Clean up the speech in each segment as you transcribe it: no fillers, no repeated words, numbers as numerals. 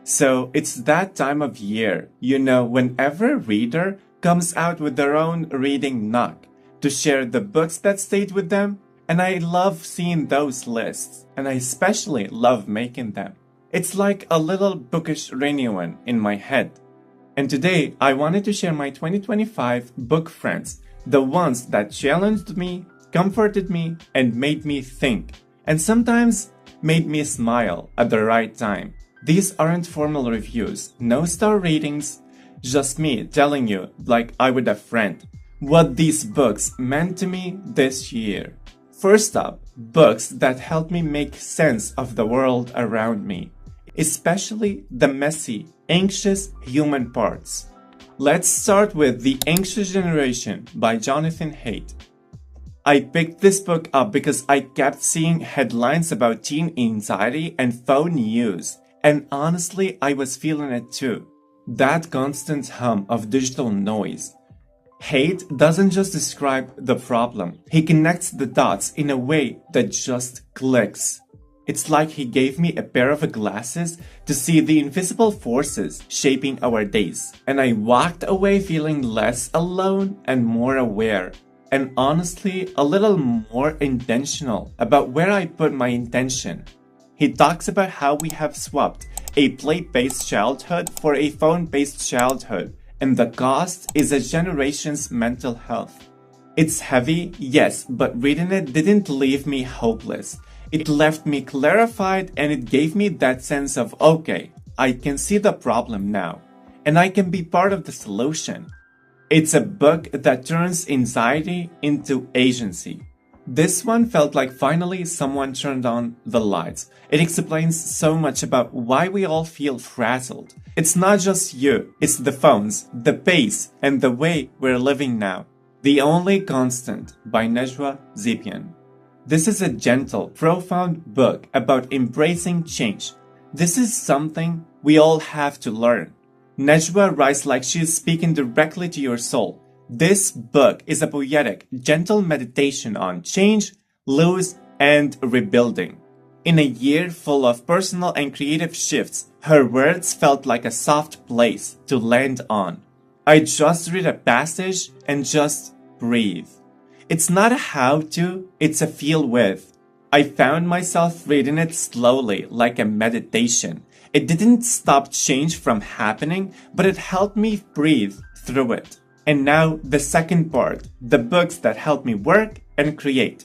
So it's that time of year, when every reader comes out with their own reading nook to share the books that stayed with them. And I love seeing those lists, and I especially love making them. It's like a little bookish reunion in my head. And today, I wanted to share my 2025 book friends, the ones that challenged me, comforted me, and made me think, and sometimes made me smile at the right time. These aren't formal reviews, no star ratings, just me telling you, like I would a friend, what these books meant to me this year. First up, books that helped me make sense of the world around me, especially the messy, anxious human parts. Let's start with The Anxious Generation by Jonathan Haidt. I picked this book up because I kept seeing headlines about teen anxiety and phone use, and honestly, I was feeling it too. That constant hum of digital noise. Haidt doesn't just describe the problem, he connects the dots in a way that just clicks. It's like he gave me a pair of glasses to see the invisible forces shaping our days, and I walked away feeling less alone and more aware, and honestly a little more intentional about where I put my intention. He talks about how we have swapped a play-based childhood for a phone-based childhood, and the cost is a generation's mental health. It's heavy, yes, but reading it didn't leave me hopeless. It left me clarified, and it gave me that sense of, okay, I can see the problem now, and I can be part of the solution. It's a book that turns anxiety into agency. This one felt like finally someone turned on the lights. It explains so much about why we all feel frazzled. It's not just you, it's the phones, the pace, and the way we're living now. The Only Constant by Nejwa Zepian. This is a gentle, profound book about embracing change. This is something we all have to learn. Nejwa writes like she is speaking directly to your soul. This book is a poetic, gentle meditation on change, loss, and rebuilding. In a year full of personal and creative shifts, her words felt like a soft place to land on. I just read a passage and just breathe. It's not a how-to, it's a feel with. I found myself reading it slowly, like a meditation. It didn't stop change from happening, but it helped me breathe through it. And now, the second part, the books that help me work and create.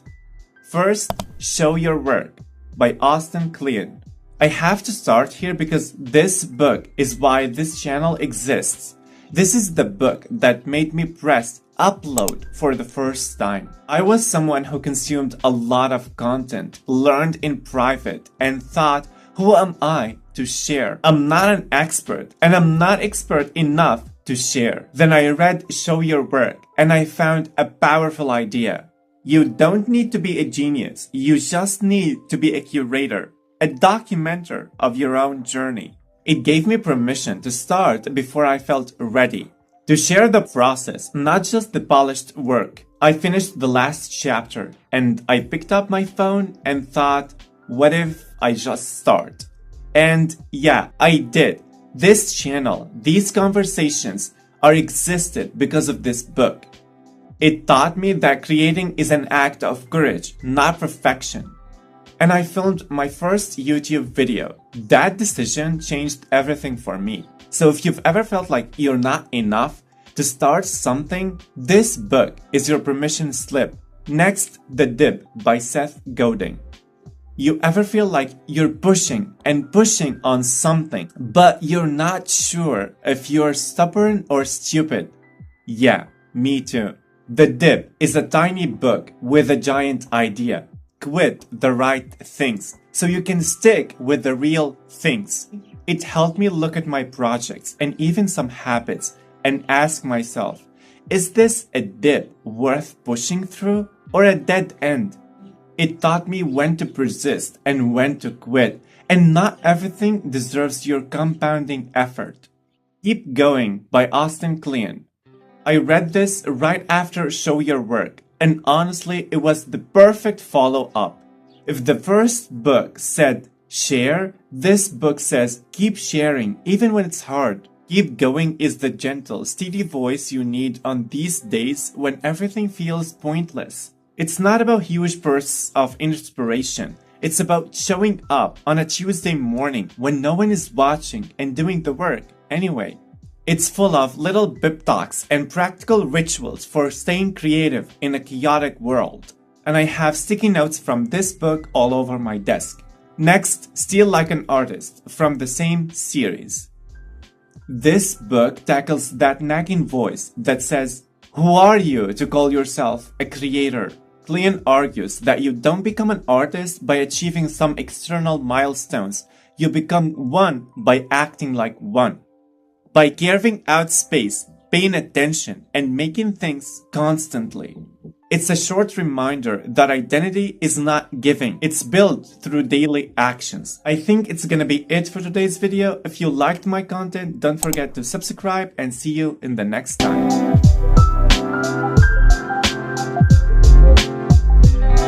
First, Show Your Work by Austin Kleon. I have to start here because this book is why this channel exists. This is the book that made me press upload for the first time. I was someone who consumed a lot of content, learned in private, and thought, who am I to share? I'm not an expert, and I'm not expert enough to share. Then I read Show Your Work, and I found a powerful idea. You don't need to be a genius. You just need to be a curator, a documenter of your own journey. It gave me permission to start before I felt ready. To share the process, not just the polished work. I finished the last chapter, and I picked up my phone and thought, what if I just start? And yeah, I did. This channel, these conversations are existed because of this book. It taught me that creating is an act of courage, not perfection. And I filmed my first YouTube video. That decision changed everything for me. So if you've ever felt like you're not enough to start something, this book is your permission slip. Next, The Dip by Seth Godin. You ever feel like you're pushing and pushing on something, but you're not sure if you're stubborn or stupid? Yeah, me too. The Dip is a tiny book with a giant idea. Quit the right things so you can stick with the real things. It helped me look at my projects and even some habits and ask myself, is this a dip worth pushing through or a dead end? It taught me when to persist and when to quit, and not everything deserves your compounding effort. Keep Going by Austin Kleon. I read this right after Show Your Work, and honestly, it was the perfect follow-up. If the first book said, Share? This book says keep sharing even when it's hard. Keep going is the gentle, steady voice you need on these days when everything feels pointless. It's not about huge bursts of inspiration. It's about showing up on a Tuesday morning when no one is watching and doing the work anyway. It's full of little pep talks and practical rituals for staying creative in a chaotic world. And I have sticky notes from this book all over my desk. Next, Steal Like an Artist from the same series. This book tackles that nagging voice that says, "Who are you to call yourself a creator?" Clean argues that you don't become an artist by achieving some external milestones. You become one by acting like one. By carving out space, paying attention, and making things constantly. It's a short reminder that identity is not giving, it's built through daily actions. I think it's gonna be it for today's video. If you liked my content, don't forget to subscribe and see you in the next time.